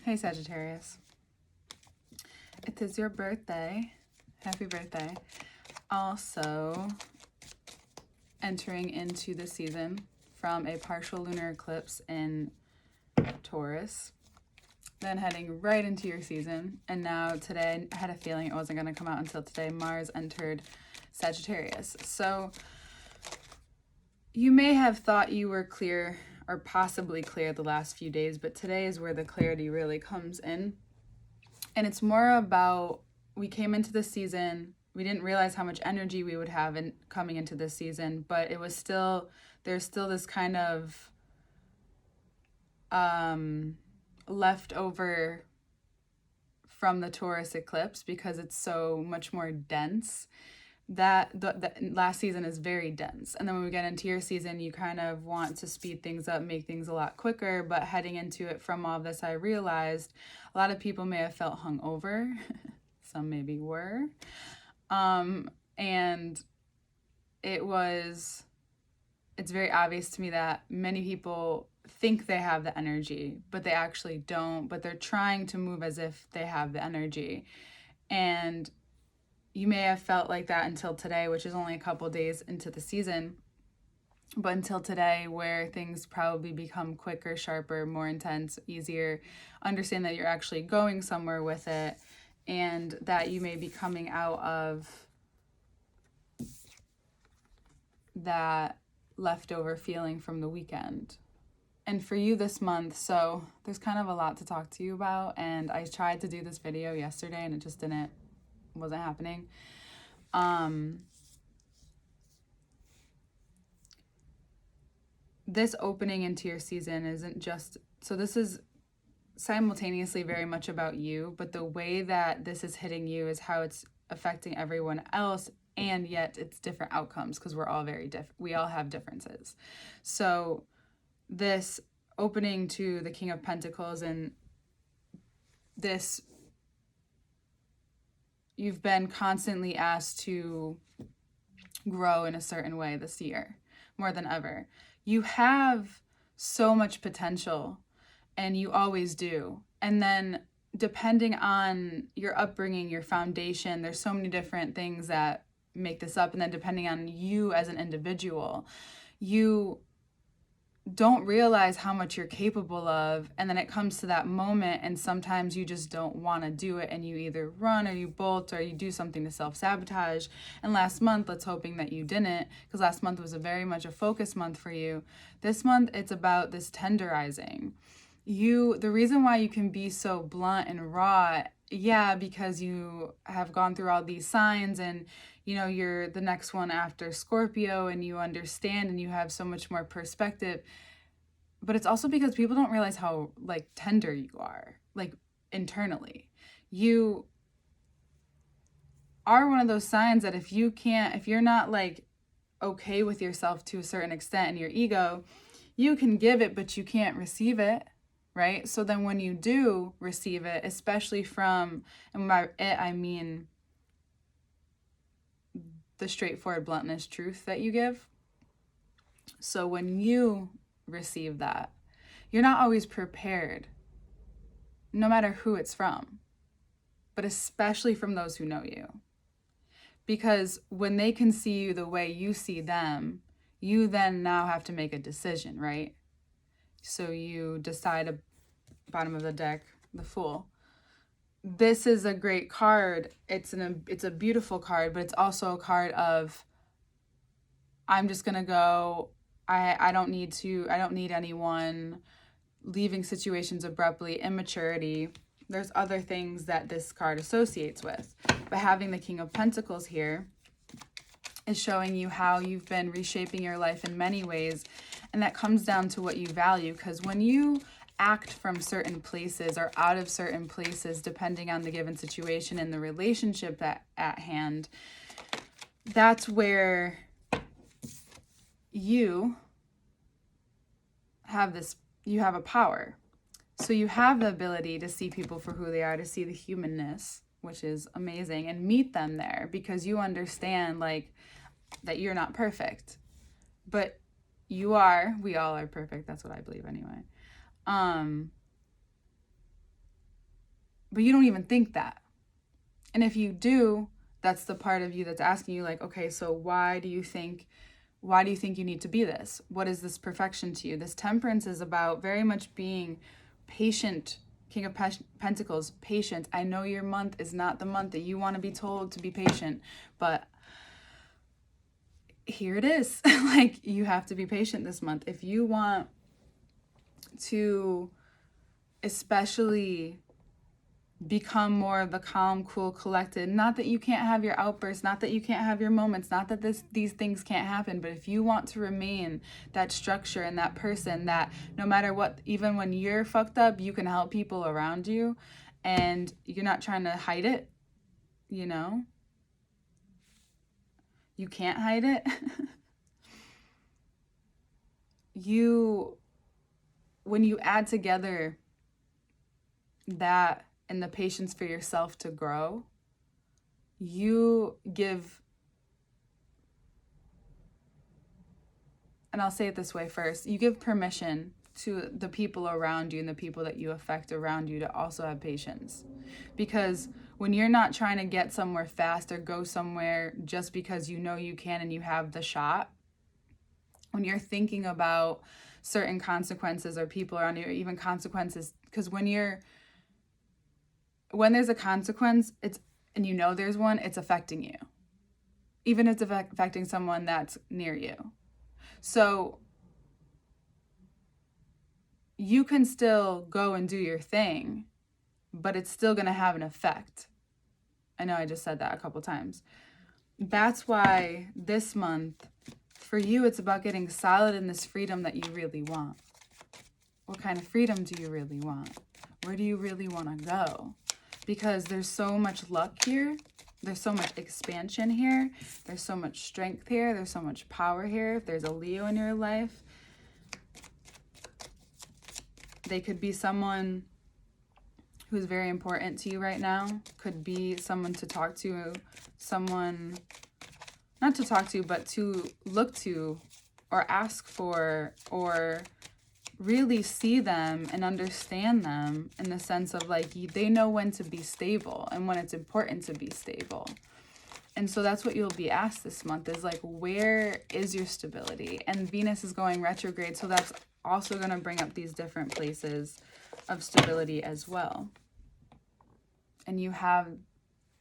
Hey Sagittarius, it is your birthday. Happy birthday. Also, entering into the season from a partial lunar eclipse in Taurus, then heading right into your season. And now today, I had a feeling it wasn't going to come out until today, Mars entered Sagittarius. So you may have thought you were clear or possibly clear the last few days, but today is where the clarity really comes in. And it's more about, we came into the season, we didn't realize how much energy we would have in coming into this season, but it was still, there's still this kind of leftover from the Taurus eclipse because it's so much more dense. That the last season is very dense, and then when we get into your season, you kind of want to speed things up, make things a lot quicker. But heading into it from all this, I realized a lot of people may have felt hungover. Some maybe were, and it's very obvious to me that many people think they have the energy, but they actually don't. But they're trying to move as if they have the energy, and you may have felt like that until today, which is only a couple days into the season, but until today, where things probably become quicker, sharper, more intense, easier. Understand that you're actually going somewhere with it, and that you may be coming out of that leftover feeling from the weekend. And for you this month, so there's kind of a lot to talk to you about, and I tried to do this video yesterday and it just wasn't happening. This opening into your season isn't just, so this is simultaneously very much about you, but the way that this is hitting you is how it's affecting everyone else, and yet it's different outcomes because we're all very different. We all have differences. So this opening to the King of Pentacles, and this, you've been constantly asked to grow in a certain way this year, more than ever. You have so much potential, and you always do. And then depending on your upbringing, your foundation, there's so many different things that make this up. And then depending on you as an individual, you don't realize how much you're capable of, and then it comes to that moment, and sometimes you just don't want to do it, and you either run or you bolt or you do something to self-sabotage. And last month, let's hoping that you didn't, because last month was very much a focus month for you. This month, it's about this tenderizing. The reason why you can be so blunt and raw, because you have gone through all these signs, and you're the next one after Scorpio, and you understand, and you have so much more perspective. But it's also because people don't realize how tender you are, internally. You are one of those signs that if you're not okay with yourself to a certain extent, and your ego, you can give it, but you can't receive it. Right? So then when you do receive it, especially from, and by it, I mean the straightforward bluntness truth that you give. So when you receive that, you're not always prepared, no matter who it's from, but especially from those who know you. Because when they can see you the way you see them, you then now have to make a decision, right? So you decide, bottom of the deck, the Fool. This is a great card. It's a beautiful card, but it's also a card of, I'm just gonna go. I don't need anyone. Leaving situations abruptly, immaturity. There's other things that this card associates with. But having the King of Pentacles here is showing you how you've been reshaping your life in many ways, and that comes down to what you value. Because when you act from certain places or out of certain places, depending on the given situation and the relationship at hand, that's where you have a power. So you have the ability to see people for who they are, to see the humanness, which is amazing, and meet them there, because you understand that you're not perfect, but we all are perfect. That's what I believe anyway. But you don't even think that. And if you do, that's the part of you that's asking you, like, okay, so why do you think you need to be this? What is this perfection to you? This temperance is about very much being patient. King of Pentacles, patient. I know your month is not the month that you want to be told to be patient, but here it is. Like, you have to be patient this month. If you want to especially become more of the calm, cool, collected, not that you can't have your outbursts, not that you can't have your moments, not that these things can't happen, but if you want to remain that structure and that person that no matter what, even when you're fucked up, you can help people around you and you're not trying to hide it, you know? You can't hide it. When you add together that and the patience for yourself to grow, you give, and I'll say it this way first, you give permission to the people around you and the people that you affect around you to also have patience. Because when you're not trying to get somewhere fast or go somewhere just because you know you can and you have the shot, when you're thinking about certain consequences or people around you, or even consequences, because when there's a consequence, and you know there's one, it's affecting you. Even if it's affecting someone that's near you. So you can still go and do your thing, but it's still going to have an effect. I know I just said that a couple times. That's why this month, for you, it's about getting solid in this freedom that you really want. What kind of freedom do you really want? Where do you really want to go? Because there's so much luck here. There's so much expansion here. There's so much strength here. There's so much power here. If there's a Leo in your life, they could be someone who's very important to you right now. Could be someone to talk to, someone, not to talk to, but to look to or ask for, or really see them and understand them in the sense of like, they know when to be stable and when it's important to be stable. And so that's what you'll be asked this month is like, where is your stability? And Venus is going retrograde, so that's also going to bring up these different places of stability as well. And you have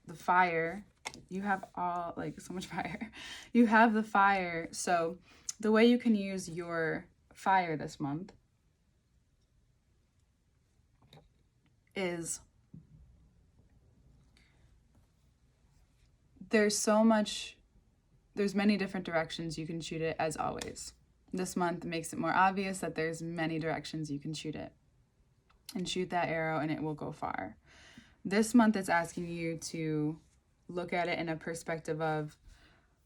the fire. You have all, like, so much fire. You have the fire. So the way you can use your fire this month is there's many different directions you can shoot it, as always. This month makes it more obvious that there's many directions you can shoot it and shoot that arrow and it will go far. This month it's asking you to look at it in a perspective of,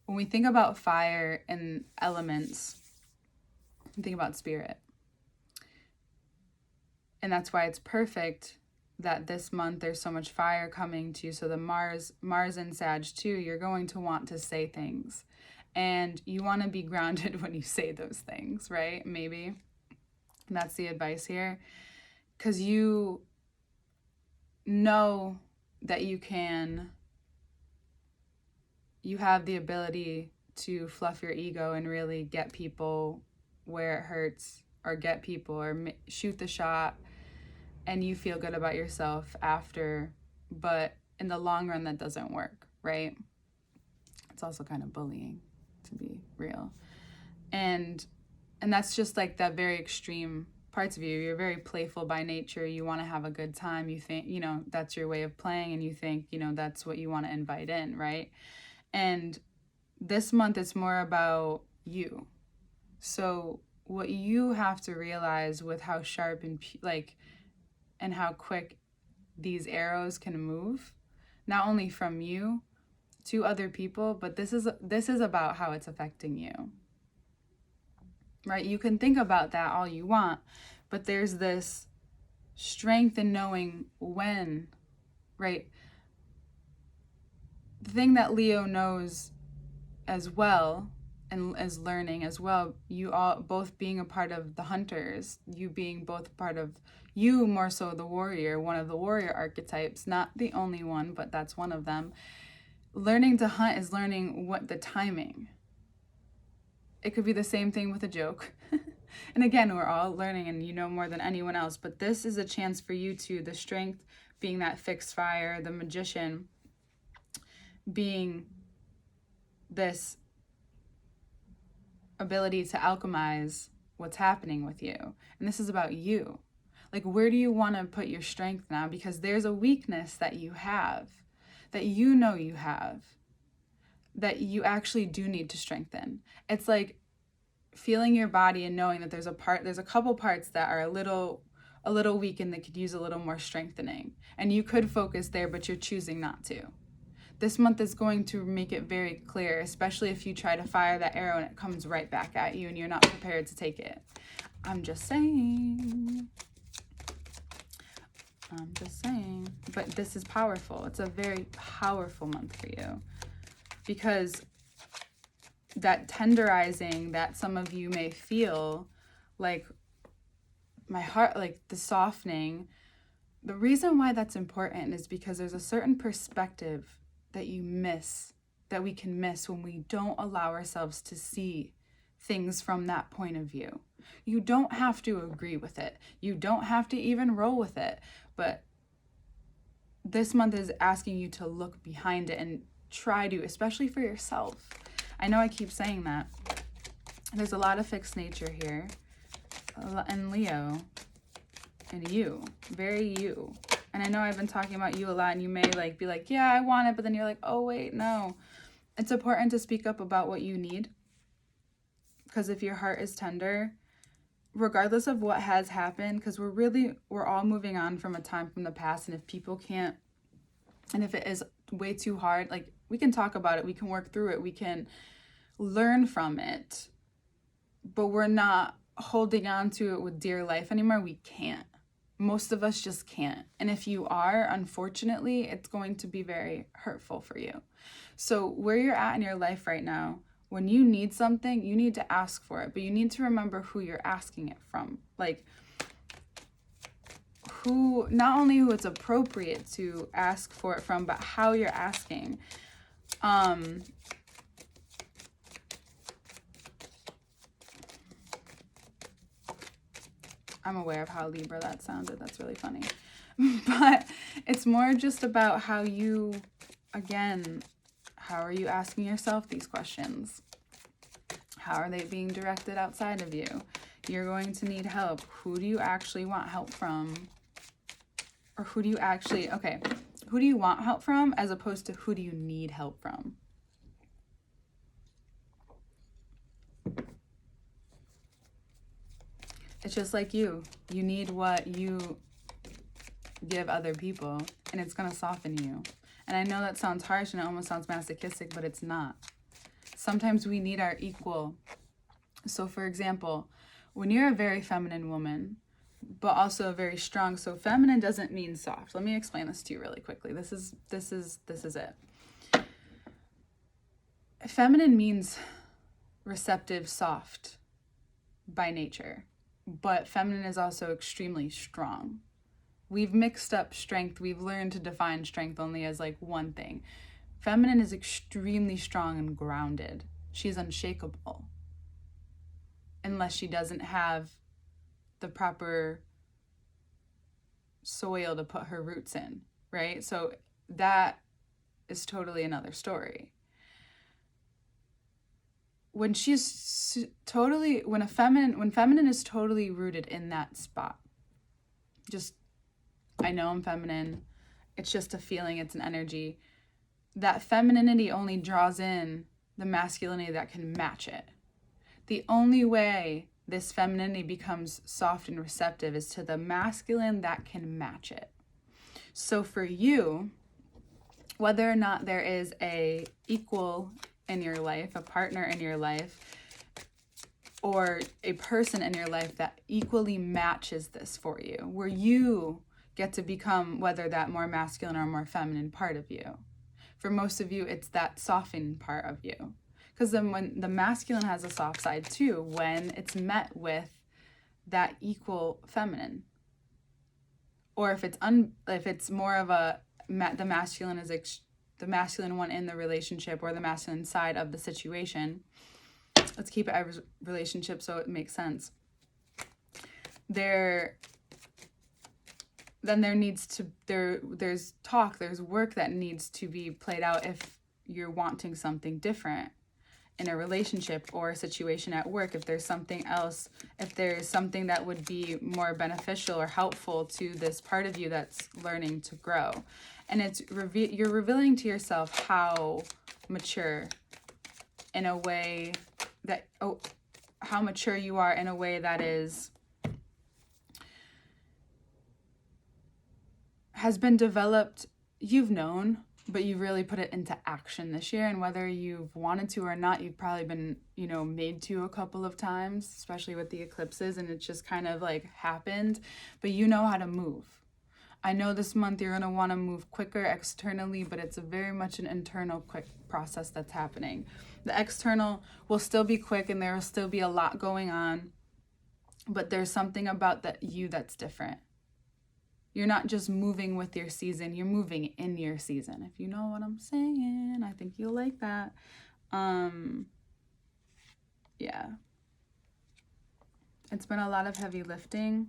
when we think about fire and elements, we think about spirit. And that's why it's perfect that this month there's so much fire coming to you. So the Mars and Sag too, you're going to want to say things. And you want to be grounded when you say those things, right? Maybe. And that's the advice here. Because you know that you have the ability to fluff your ego and really get people where it hurts, or get people, or shoot the shot, and you feel good about yourself after, but in the long run that doesn't work, right? It's also kind of bullying, to be real. And that's just like that very extreme parts of you. You're very playful by nature. You want to have a good time. You think, that's your way of playing, and you think, that's what you want to invite in, right? And this month it's more about you. So what you have to realize with how sharp and how quick these arrows can move, not only from you to other people, but this is about how it's affecting you, right? You can think about that all you want, but there's this strength in knowing when, right? The thing that Leo knows as well, and is learning as well. You all both being a part of the hunters, you being both part of, you more so the warrior, one of the warrior archetypes, not the only one, but that's one of them. Learning to hunt is learning what the timing. It could be the same thing with a joke. And again, we're all learning, and you know more than anyone else, but this is a chance for you to, the strength being that fixed fire, the magician being this ability to alchemize what's happening with you. And this is about you. Like, where do you want to put your strength now? Because there's a weakness that you have, that you know you have, that you actually do need to strengthen. It's like feeling your body and knowing that there's a couple parts that are a little weak and that could use a little more strengthening. And you could focus there, but you're choosing not to. This month is going to make it very clear, especially if you try to fire that arrow and it comes right back at you and you're not prepared to take it. I'm just saying. But this is powerful. It's a very powerful month for you, because that tenderizing that some of you may feel, like my heart, like the softening, the reason why that's important is because there's a certain perspective that you miss, that we can miss when we don't allow ourselves to see things from that point of view. You don't have to agree with it. You don't have to even roll with it. But this month is asking you to look behind it and try to, especially for yourself. I know I keep saying that. There's a lot of fixed nature here. And Leo. And you. Very you. And I know I've been talking about you a lot, and you may like be like, yeah, I want it, but then you're like, oh wait, no. It's important to speak up about what you need. Because if your heart is tender, regardless of what has happened, because we're all moving on from a time from the past, and if people can't, and if it is way too hard, like, we can talk about it, we can work through it, we can learn from it, but we're not holding on to it with dear life anymore. We can't. Most of us just can't. And if you are, unfortunately, it's going to be very hurtful for you. So where you're at in your life right now, when you need something, you need to ask for it, but you need to remember who you're asking it from. Like, who, not only who it's appropriate to ask for it from, but how you're asking. I'm aware of how Libra that sounded. That's really funny. But it's more just about how you, again, how are you asking yourself these questions? How are they being directed outside of you? You're going to need help. Who do you actually want help from? Or who do you actually, okay, who do you want help from as opposed to who do you need help from? It's just like you. You need what you give other people, and it's going to soften you. And I know that sounds harsh and it almost sounds masochistic, but it's not. Sometimes we need our equal. So for example, when you're a very feminine woman, but also very strong, so feminine doesn't mean soft. Let me explain this to you really quickly. This is it. Feminine means receptive, soft by nature, but feminine is also extremely strong. We've mixed up strength. We've learned to define strength only as like one thing. Feminine is extremely strong and grounded. She's unshakable. Unless she doesn't have the proper soil to put her roots in, right? So that is totally another story. When feminine is totally rooted in that spot, just, I know I'm feminine, it's just a feeling, it's an energy. That femininity only draws in the masculinity that can match it. The only way this femininity becomes soft and receptive is to the masculine that can match it. So for you, whether or not there is a equal in your life, a partner in your life, or a person in your life that equally matches this for you, where you get to become whether that more masculine or more feminine part of you. For most of you, it's that softened part of you. Because then when the masculine has a soft side too, when it's met with that equal feminine, or if it's more of the masculine is the masculine one in the relationship, or the masculine side of the situation. Let's keep it a relationship so it makes sense. There's talk, there's work that needs to be played out if you're wanting something different in a relationship or a situation at work. If there's something else, if there's something that would be more beneficial or helpful to this part of you that's learning to grow. And you're revealing to yourself how mature in a way that, how mature you are in a way that has been developed, you've known, but you really put it into action this year. And whether you've wanted to or not, you've probably been, made to a couple of times, especially with the eclipses, and it's just kind of like happened, but you know how to move. I know this month you're going to want to move quicker externally, but it's very much an internal quick process that's happening. The external will still be quick and there will still be a lot going on, but there's something about that's different. You're not just moving with your season, you're moving in your season. If you know what I'm saying, I think you'll like that. Yeah. It's been a lot of heavy lifting,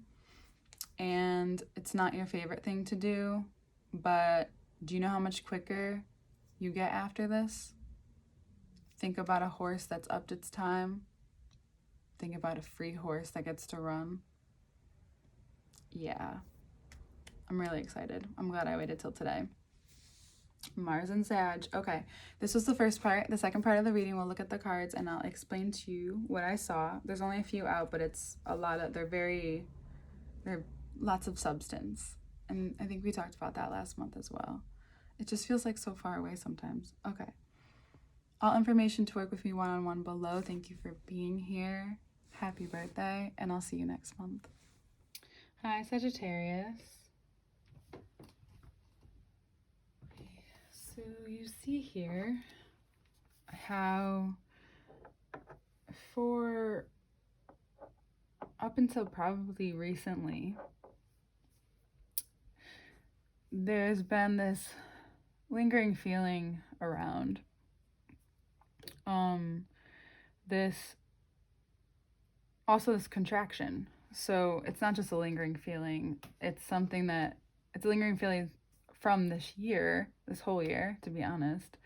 and it's not your favorite thing to do, but do you know how much quicker you get after this? Think about a horse that's upped its time. Think about a free horse that gets to run. Yeah. I'm really excited. I'm glad I waited till today. Mars and Sag. Okay, this was the first part. The second part of the reading, we'll look at the cards and I'll explain to you what I saw. There's only a few out, but it's a lot of, they're lots of substance. And I think we talked about that last month as well. It just feels like so far away sometimes. Okay. All information to work with me one-on-one below. Thank you for being here. Happy birthday, and I'll see you next month. Hi, Sagittarius. So you see here how for up until probably recently, there's been this lingering feeling around this contraction. So it's not just a lingering feeling, it's a lingering feeling from this whole year, to be honest,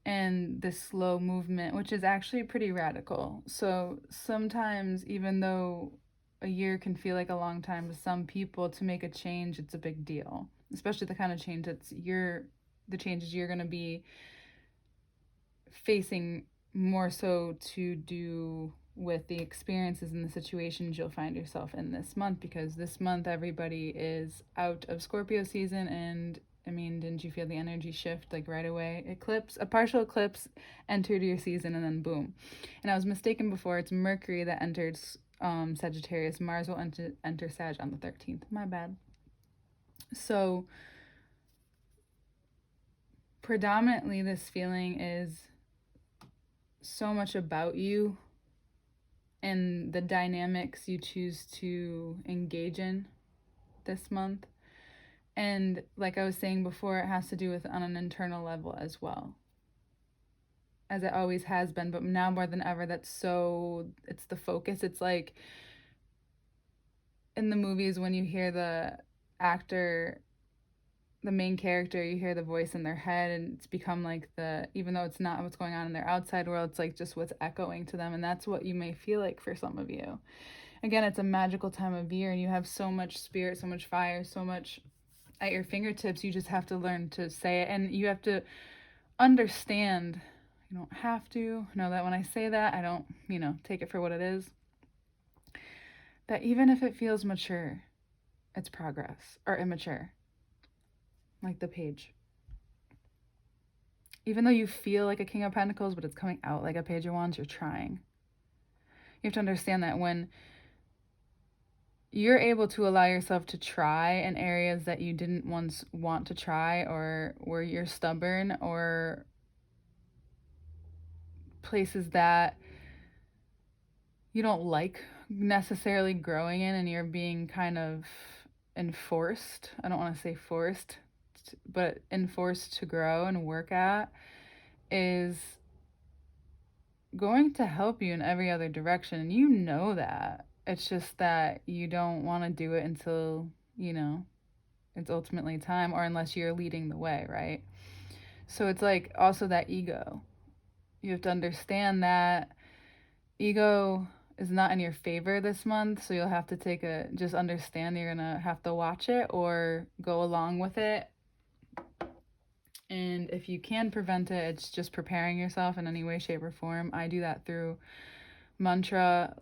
and this slow movement, which is actually pretty radical. So sometimes, even though a year can feel like a long time to some people, to make a change, it's a big deal, especially the kind of change the changes you're going to be facing more so to do with the experiences and the situations you'll find yourself in this month, because this month everybody is out of Scorpio season. And I mean, didn't you feel the energy shift like right away? A partial eclipse entered your season and then boom. And I was mistaken before. It's Mercury that entered Sagittarius. Mars will enter Sag on the 13th. My bad. So predominantly this feeling is so much about you and the dynamics you choose to engage in this month. And like I was saying before, it has to do with on an internal level as well, as it always has been, but now more than ever, it's the focus. It's like in the movies when you hear the actor, the main character, you hear the voice in their head, and it's become like even though it's not what's going on in their outside world, it's like just what's echoing to them. And that's what you may feel like for some of you. Again, it's a magical time of year, and you have so much spirit, so much fire, so much at your fingertips. You just have to learn to say it, and you have to understand. You don't have to know that when I say that, I don't, take it for what it is. That even if it feels mature, it's progress, or immature. Like the page. Even though you feel like a King of Pentacles, but it's coming out like a Page of Wands, you're trying. You have to understand that when you're able to allow yourself to try in areas that you didn't once want to try, or where you're stubborn or places that you don't like necessarily growing in, and you're being kind of enforced. I don't want to say forced, but enforced to grow and work at, is going to help you in every other direction. And you know that. It's just that you don't want to do it until, it's ultimately time, or unless you're leading the way, right? So it's like also that ego. You have to understand that ego is not in your favor this month, so you'll have to just understand you're gonna have to watch it or go along with it. And if you can prevent it, it's just preparing yourself in any way, shape, or form. I do that through mantra,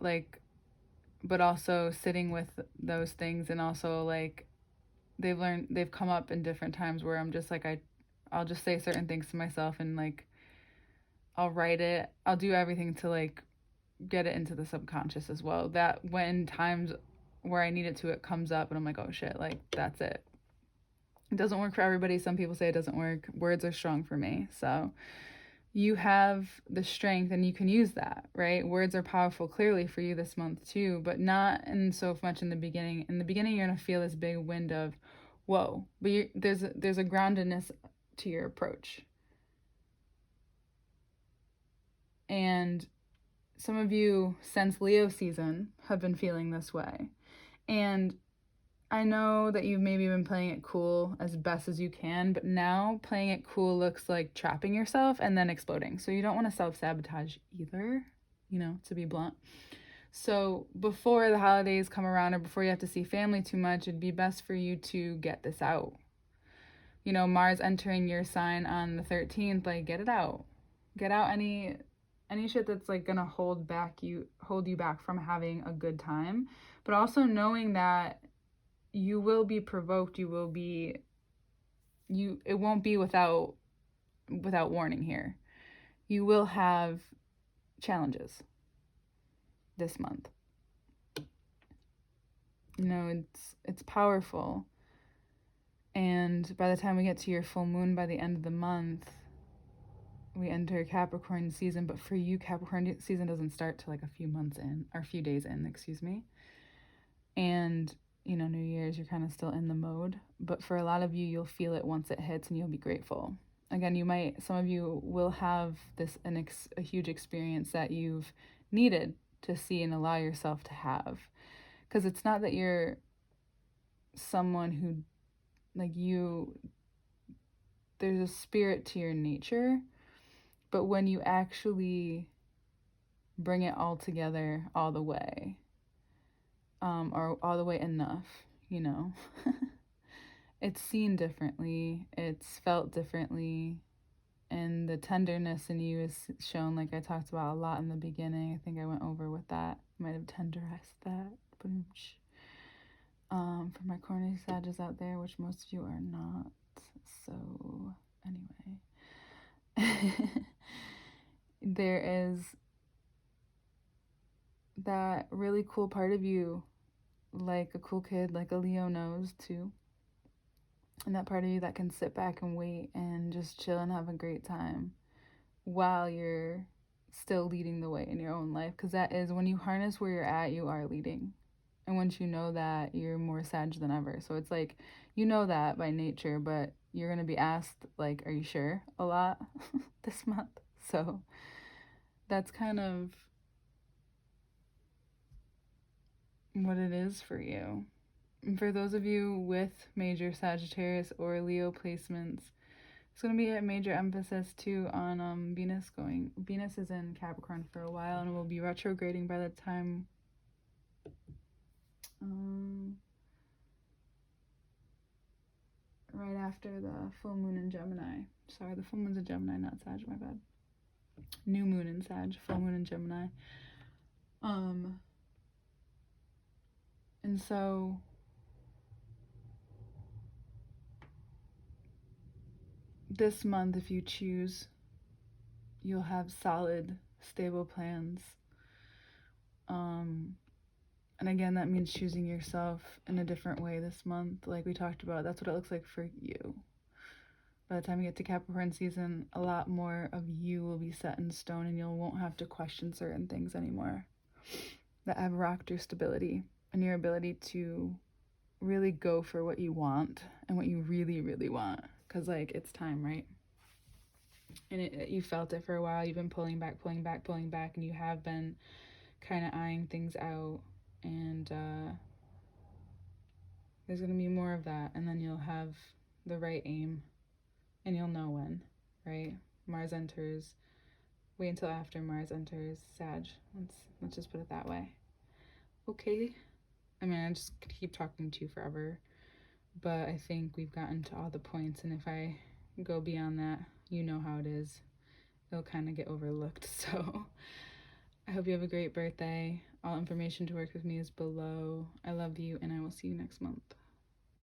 but also sitting with those things, and also they've come up in different times where I'm just I'll just say certain things to myself, and I'll write it. I'll do everything to get it into the subconscious as well. That when times where I need it to, it comes up, and I'm like, oh shit, that's it. It doesn't work for everybody. Some people say it doesn't work. Words are strong for me. So you have the strength and you can use that, right? Words are powerful clearly for you this month too, but not in so much in the beginning. In the beginning, you're going to feel this big wind of, whoa, but there's a groundedness to your approach. And some of you, since Leo season, have been feeling this way. And I know that you've maybe been playing it cool as best as you can, but now playing it cool looks like trapping yourself and then exploding. So you don't want to self-sabotage either, to be blunt. So before the holidays come around, or before you have to see family too much, it'd be best for you to get this out. Mars entering your sign on the 13th, get it out. Get out any shit that's gonna hold you back from having a good time, but also knowing that you will be provoked. It won't be without warning here. You will have challenges this month. It's powerful. And by the time we get to your full moon, by the end of the month, we enter Capricorn season. But for you, Capricorn season doesn't start till a few days in, excuse me. And New Year's, you're kind of still in the mode. But for a lot of you, you'll feel it once it hits, and you'll be grateful. Again, some of you will have a huge experience that you've needed to see and allow yourself to have. Because it's not that you're someone who, there's a spirit to your nature. But when you actually bring it all together all the way, or all the way enough, it's seen differently, it's felt differently, and the tenderness in you is shown, like I talked about a lot in the beginning. I think I went over with that. Might have tenderized that. For my corny sages out there, which most of you are not. So, anyway. There is that really cool part of you, like a cool kid, like a Leo knows too. And that part of you that can sit back and wait and just chill and have a great time while you're still leading the way in your own life. Because that is, when you harness where you're at, you are leading. And once you know that, you're more Sag than ever. So it's that by nature, but you're going to be asked, are you sure, a lot this month. So that's kind of what it is for you. And for those of you with major Sagittarius or Leo placements, it's going to be a major emphasis too on Venus. Venus is in Capricorn for a while, and will be retrograding by the time right after the full moon in Gemini. Sorry, the full moon's in Gemini, not Sag, my bad. New moon in Sag, full moon in Gemini. And so this month, if you choose, you'll have solid, stable plans. And again, that means choosing yourself in a different way this month. Like we talked about, that's what it looks like for you. By the time you get to Capricorn season, a lot more of you will be set in stone and you won't have to question certain things anymore that have rocked your stability and your ability to really go for what you want and what you really, really want. Because, like, it's time, right? And you felt it for a while. You've been pulling back, and you have been kind of eyeing things out. And there's going to be more of that. And then you'll have the right aim. And you'll know when, right? Mars enters. Wait until after Mars enters Sag. Let's just put it that way. Okay. I mean, I just could keep talking to you forever. But I think we've gotten to all the points. And if I go beyond that, you know how it is. It'll kind of get overlooked. So I hope you have a great birthday. All information to work with me is below. I love you, and I will see you next month.